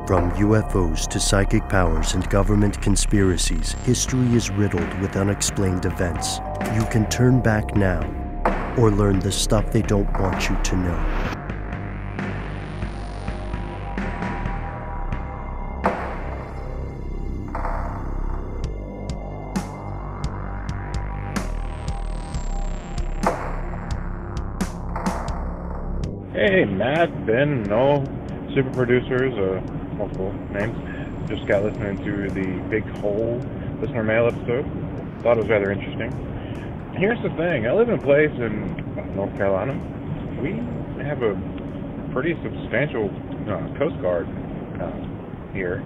From UFOs to psychic powers and government conspiracies, history is riddled with unexplained events. You can turn back now, or learn the stuff they don't want you to know. Hey, Matt, Ben, Noel, super producers, multiple names. Just got listening to the Big Hole listener mail episode. Thought it was rather interesting. Here's the thing. I live in a place in North Carolina. We have a pretty substantial Coast Guard here.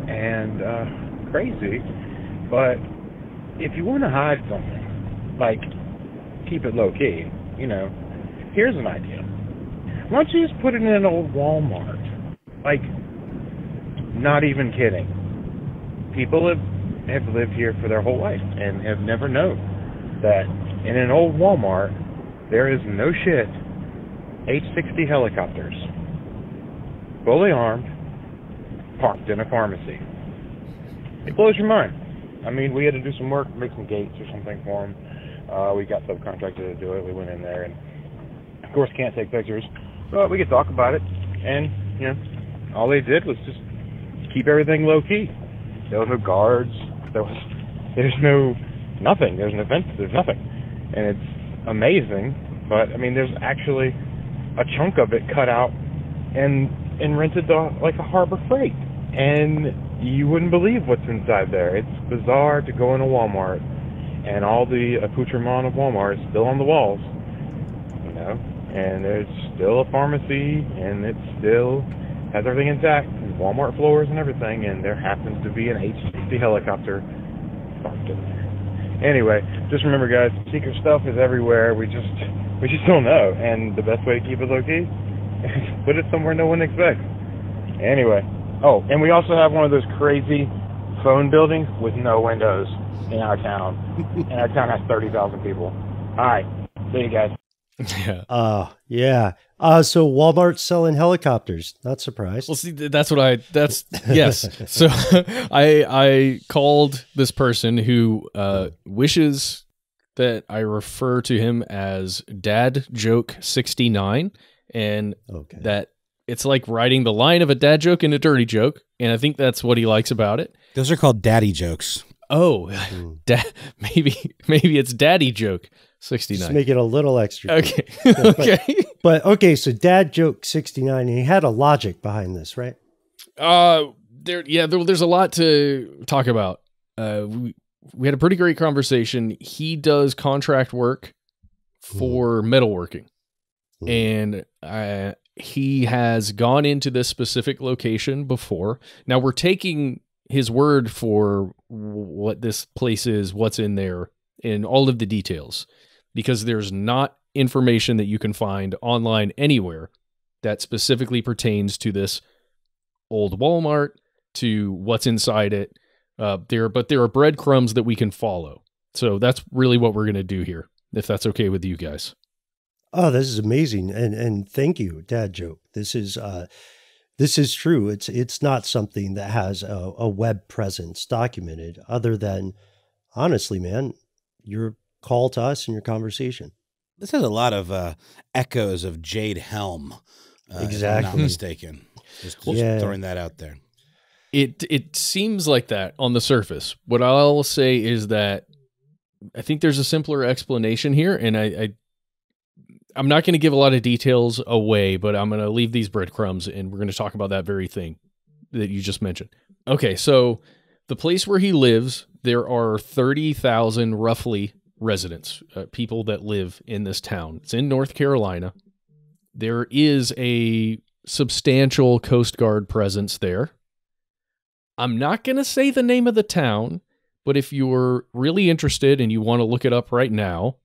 And crazy. But if you want to hide something, like keep it low key, here's an idea. Why don't you just put it in an old Walmart? Like, not even kidding. People have lived here for their whole life and have never known that in an old Walmart, there is no shit H-60 helicopters, fully armed, parked in a pharmacy. It blows your mind. I mean, we had to do some work, make some gates or something for them. We got subcontracted to do it. We went in there and, of course, can't take pictures. But we could talk about it, and, all they did was just keep everything low-key. There was no guards, there's nothing, there's no fence, there's nothing. And it's amazing, but, I mean, there's actually a chunk of it cut out and rented like a Harbor Freight. And you wouldn't believe what's inside there. It's bizarre to go in a Walmart, and all the accoutrement of Walmart is still on the walls, and there's still a pharmacy, and it still has everything intact, and Walmart floors and everything, and there happens to be an H-60 helicopter parked in there. Anyway, just remember, guys, secret stuff is everywhere. We just don't know, and the best way to keep it low-key is put it somewhere no one expects. Anyway, oh, and we also have one of those crazy phone buildings with no windows in our town, and our town has 30,000 people. All right, see you guys. Yeah. Yeah. So Walmart's selling helicopters. Not surprised. Well, see, yes. So I called this person who wishes that I refer to him as Dad Joke 69, and that it's like writing the line of a dad joke and a dirty joke, and I think that's what he likes about it. Those are called daddy jokes. Oh, maybe it's Daddy Joke 69. Just make it a little extra. Okay. Okay. But okay, so Dad Joke 69, and he had a logic behind this, right? There's a lot to talk about. We had a pretty great conversation. He does contract work for metalworking. And he has gone into this specific location before. Now we're taking his word for what this place is, what's in there, and all of the details, because there's not information that you can find online anywhere that specifically pertains to this old Walmart, to what's inside it. But there are breadcrumbs that we can follow. So that's really what we're going to do here, if that's okay with you guys. Oh, this is amazing. And thank you, Dad Joke. This is true. It's not something that has a web presence documented, other than, honestly, man, your call to us and your conversation. This has a lot of echoes of Jade Helm. Exactly. If I'm not mistaken. Just throwing that out there. It seems like that on the surface. What I'll say is that I think there's a simpler explanation here, and I'm not going to give a lot of details away, but I'm going to leave these breadcrumbs, and we're going to talk about that very thing that you just mentioned. Okay, so the place where he lives, there are 30,000 roughly residents, people that live in this town. It's in North Carolina. There is a substantial Coast Guard presence there. I'm not going to say the name of the town, but if you're really interested and you want to look it up right now,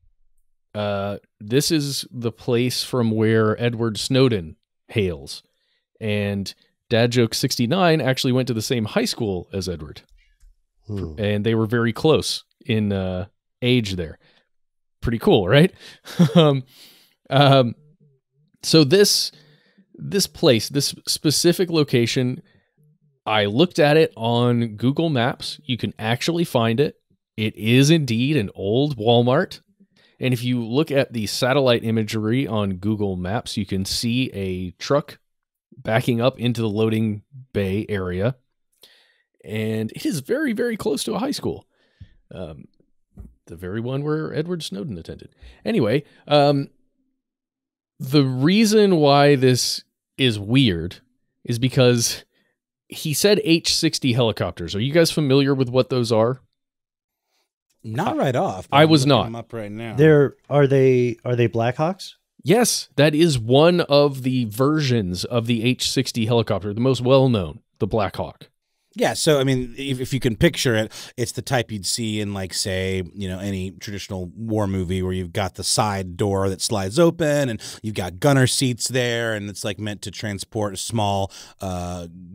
this is the place from where Edward Snowden hails. And Dad Joke 69 actually went to the same high school as Edward. And they were very close in age there. Pretty cool, right? So this place, this specific location, I looked at it on Google Maps. You can actually find it. It is indeed an old Walmart. And if you look at the satellite imagery on Google Maps, you can see a truck backing up into the loading bay area. And it is very, very close to a high school. The very one where Edward Snowden attended. Anyway, the reason why this is weird is because he said H-60 helicopters. Are you guys familiar with what those are? Not right off. I was not. Them up right now. Are they Blackhawks? Yes, that is one of the versions of the H-60 helicopter, the most well-known, the Blackhawk. Yeah, so I mean, if you can picture it, it's the type you'd see in, like, say, any traditional war movie where you've got the side door that slides open and you've got gunner seats there, and it's like meant to transport a small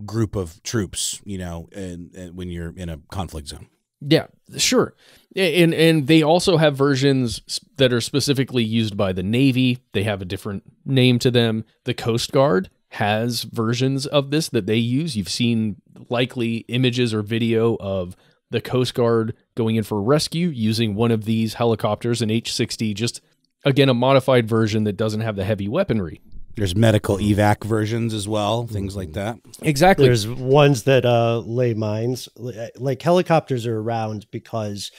group of troops, when you're in a conflict zone. Yeah, sure. And they also have versions that are specifically used by the Navy. They have a different name to them. The Coast Guard has versions of this that they use. You've seen likely images or video of the Coast Guard going in for rescue using one of these helicopters, an H-60, just, again, a modified version that doesn't have the heavy weaponry. There's medical evac versions as well, things like that. Exactly. There's ones that lay mines. Like helicopters are around because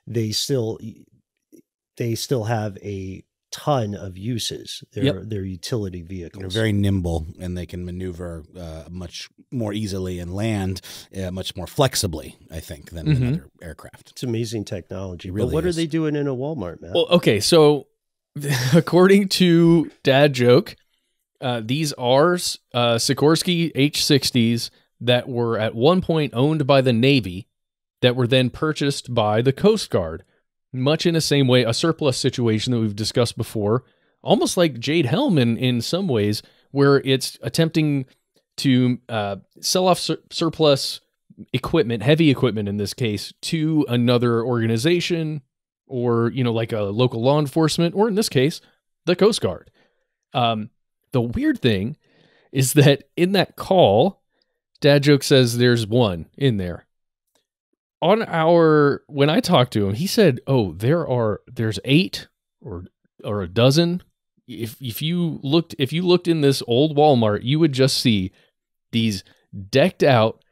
they still have a ton of uses. They're utility vehicles. They're very nimble, and they can maneuver much more easily and land much more flexibly, I think, than other aircraft. It's amazing technology. Really but what is. are they doing in a Walmart, man? Well, okay, so according to Dad Joke, these are Sikorsky H-60s that were at one point owned by the Navy that were then purchased by the Coast Guard, much in the same way, a surplus situation that we've discussed before, almost like Jade Helm in some ways, where it's attempting to sell off surplus equipment, heavy equipment in this case, to another organization or, like a local law enforcement, or in this case, the Coast Guard. The weird thing is that in that call, Dad Joke says there's one in there. When I talked to him, he said, "Oh, there's 8 or a dozen. If you looked in this old Walmart, you would just see these decked out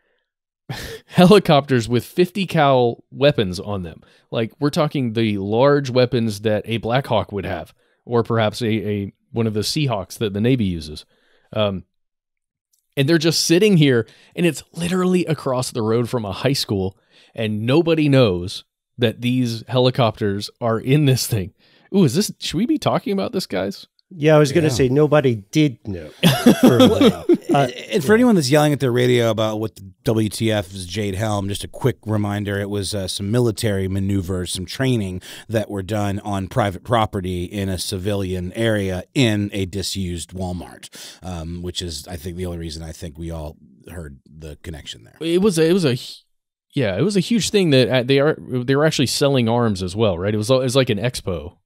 helicopters with 50 cal weapons on them. Like, we're talking the large weapons that a Blackhawk would have, or perhaps a one of the Seahawks that the Navy uses. And they're just sitting here, and it's literally across the road from a high school, and nobody knows that these helicopters are in this thing. Ooh, should we be talking about this, guys? Yeah, I was going to say nobody did know. For a while. And for anyone that's yelling at their radio about what the WTF is Jade Helm, just a quick reminder, it was some military maneuvers, some training that were done on private property in a civilian area in a disused Walmart, which is, I think, the only reason I think we all heard the connection there. It was a huge thing that they were actually selling arms as well, right? It was like an expo.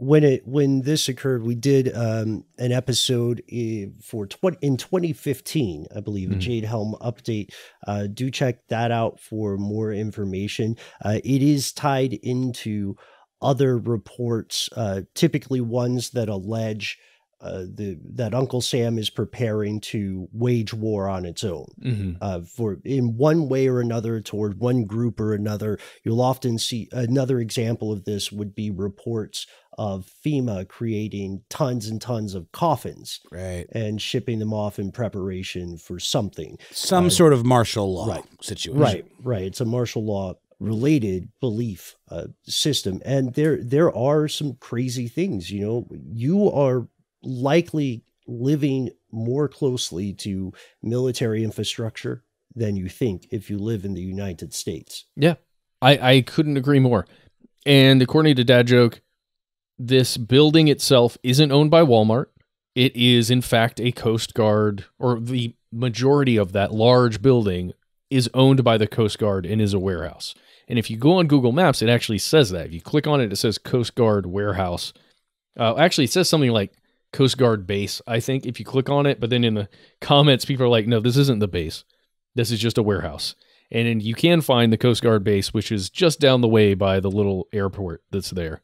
When this occurred, we did an episode in 2015, I believe, a Jade Helm update. Do check that out for more information. It is tied into other reports, typically ones that allege that Uncle Sam is preparing to wage war on its own, for in one way or another toward one group or another. You'll often see another example of this would be reports of FEMA creating tons and tons of coffins, right, and shipping them off in preparation for something, some sort of martial law situation. Right. It's a martial law related belief system, and there are some crazy things. You are likely living more closely to military infrastructure than you think if you live in the United States. Yeah, I couldn't agree more. And according to Dad Joke, this building itself isn't owned by Walmart. It is, in fact, a Coast Guard, or the majority of that large building is owned by the Coast Guard and is a warehouse. And if you go on Google Maps, it actually says that. If you click on it, it says Coast Guard Warehouse. Actually, it says something like Coast Guard Base, I think, if you click on it. But then in the comments, people are like, no, this isn't the base. This is just a warehouse. And you can find the Coast Guard base, which is just down the way by the little airport that's there.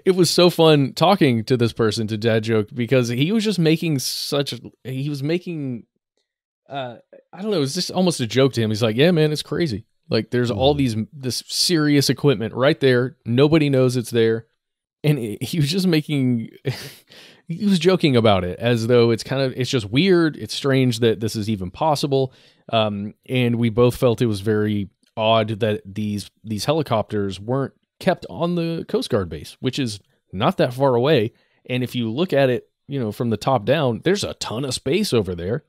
It was so fun talking to this person, to Dad Joke, because he was just making I don't know, it was just almost a joke to him. He's like, yeah, man, it's crazy. Like, there's all this serious equipment right there. Nobody knows it's there. And he was just making, he was joking about it as though it's just weird. It's strange that this is even possible. And we both felt it was very odd that these helicopters weren't kept on the Coast Guard base, which is not that far away. And if you look at it, from the top down, there's a ton of space over there.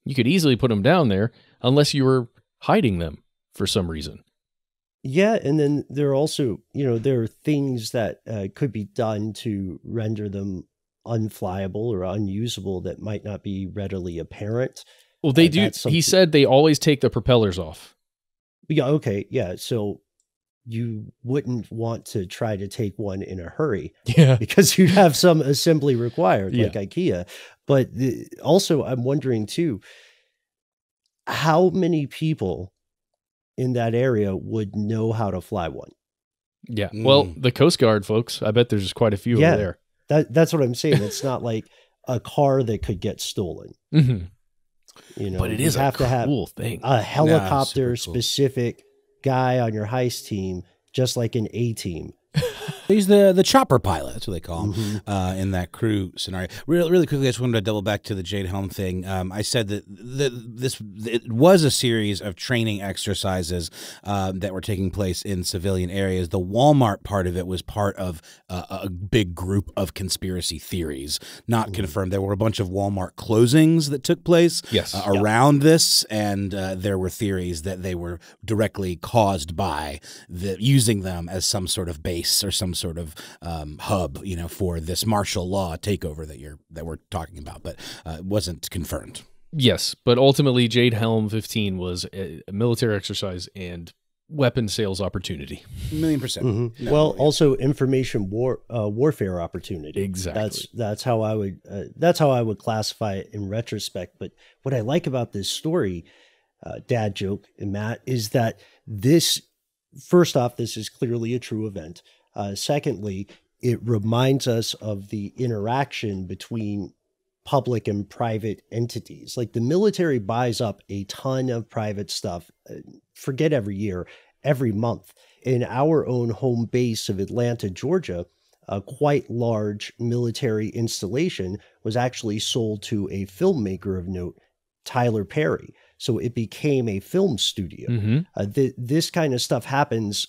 You could easily put them down there unless you were hiding them for some reason. Yeah, and then there are also, there are things that could be done to render them unflyable or unusable that might not be readily apparent. Well, they do. He said they always take the propellers off. Yeah, okay, yeah. So you wouldn't want to try to take one in a hurry. Yeah. Because you'd have some assembly required, like IKEA. But also, I'm wondering, too, how many people in that area would know how to fly one? Yeah. Well, the Coast Guard folks, I bet there's quite a few over there. That's what I'm saying. It's not like a car that could get stolen. Mm-hmm. But it is a cool thing. A helicopter specific guy on your heist team, just like an A team. He's the chopper pilot. That's what they call him in that crew scenario. Really quickly, I just wanted to double back to the Jade Helm thing. I said that it was a series of training exercises that were taking place in civilian areas. The Walmart part of it was part of a big group of conspiracy theories, not confirmed. There were a bunch of Walmart closings that took place around this, and there were theories that they were directly caused by using them as some sort of base or some sort of hub, for this martial law takeover that we're talking about, but it wasn't confirmed. Yes, but ultimately, Jade Helm 15 was a military exercise and weapon sales opportunity. 1,000,000%. Mm-hmm. Well, also information warfare opportunity. Exactly. That's how I would classify it in retrospect. But what I like about this story, Dad Joke and Matt, is that first off, this is clearly a true event. Secondly, it reminds us of the interaction between public and private entities. Like, the military buys up a ton of private stuff, forget every year, every month. In our own home base of Atlanta, Georgia, a quite large military installation was actually sold to a filmmaker of note, Tyler Perry. So it became a film studio. Mm-hmm. This kind of stuff happens.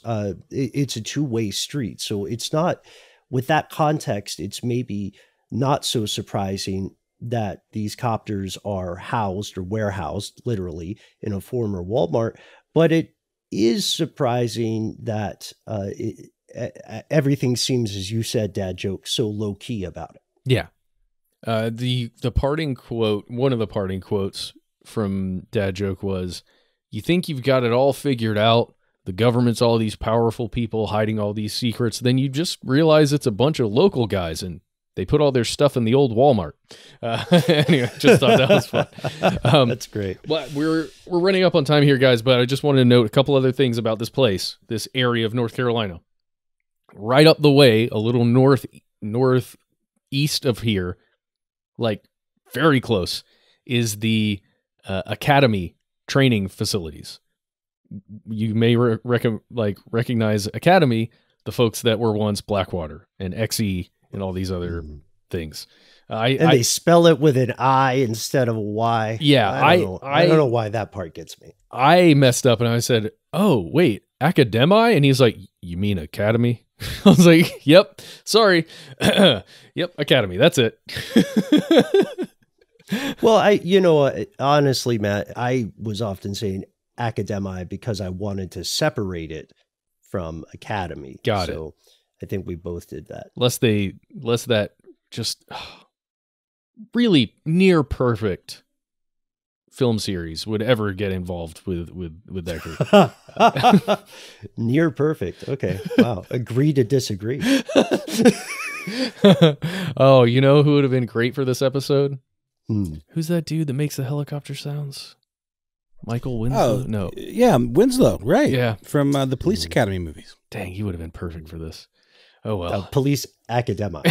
It's a two-way street. So it's not, with that context, it's maybe not so surprising that these copters are housed or warehoused literally in a former Walmart. But it is surprising that everything seems, as you said, Dad Joke, so low-key about it. Yeah. The parting quote, one of the parting quotes from Dad Joke was, "You think you've got it all figured out, the government's all these powerful people hiding all these secrets, then you just realize it's a bunch of local guys and they put all their stuff in the old Walmart." Anyway, just thought that was fun. That's great. But we're running up on time here, guys, but I just wanted to note a couple other things about this place, this area of North Carolina. Right up the way, a little northeast of here, like very close, is the academy training facilities. You may recognize Academy, the folks that were once Blackwater and XE and all these other things. They spell it with an I instead of a Y. Yeah, I don't know why that part gets me. I messed up and I said, "Oh wait, Academi," and he's like, "You mean Academy?" I was like, "Yep, sorry, yep, Academy. That's it." Well, honestly, Matt, I was often saying Academi because I wanted to separate it from Academy. Got it. So I think we both did that. Lest that just really near perfect film series would ever get involved with that group. Near perfect. Okay. Wow. Agree to disagree. Oh, you know who would have been great for this episode? Who's that dude that makes the helicopter sounds? Michael Winslow? No. Yeah, Winslow, right. Yeah. From the Police Academy movies. Dang, he would have been perfect for this. Oh, well. Police Academa.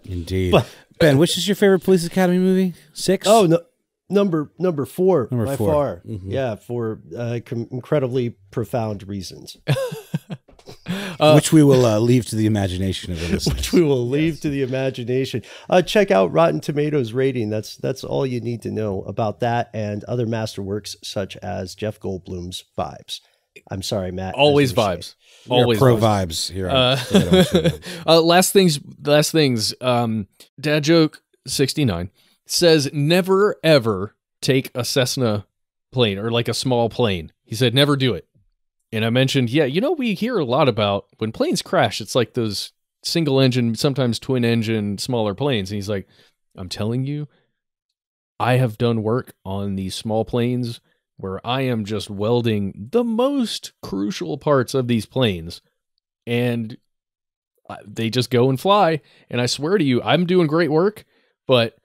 Indeed. Ben, which is your favorite Police Academy movie? 6? Oh, no. Number 4 by 4. far. Mm-hmm. Yeah, for incredibly profound reasons. Which we will leave to the imagination of the listeners. Which we will leave to the imagination. Check out Rotten Tomatoes rating. That's all you need to know about that and other masterworks such as Jeff Goldblum's Vibes. I'm sorry, Matt. Always Vibes. Always pro vibes here. Last things. Dad joke 69 says never ever take a Cessna plane or like a small plane. He said never do it. And I mentioned, we hear a lot about when planes crash, it's like those single engine, sometimes twin engine, smaller planes. And he's like, I'm telling you, I have done work on these small planes where I am just welding the most crucial parts of these planes. And they just go and fly. And I swear to you, I'm doing great work, but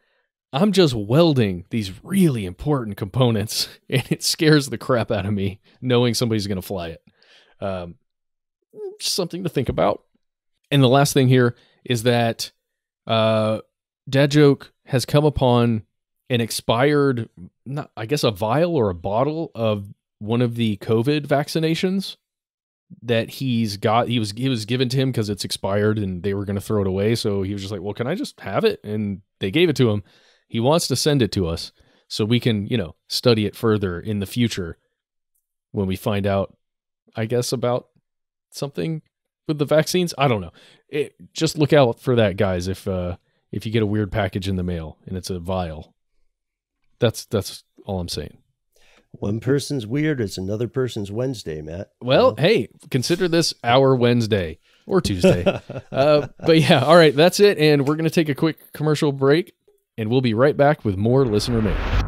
I'm just welding these really important components, and it scares the crap out of me knowing somebody's going to fly it. Just something to think about. And the last thing here is that Dad Joke has come upon an expired, a vial or a bottle of one of the COVID vaccinations that he's got. He was given to him because it's expired and they were going to throw it away. So he was just like, well, can I just have it? And they gave it to him. He wants to send it to us so we can, study it further in the future when we find out, I guess, about something with the vaccines. I don't know. Just look out for that, guys. If you get a weird package in the mail and it's a vial, that's all I'm saying. One person's weird is another person's Wednesday, Matt. Well, hey, consider this our Wednesday or Tuesday. But yeah, all right, that's it. And we're going to take a quick commercial break. And we'll be right back with more Listener Mail.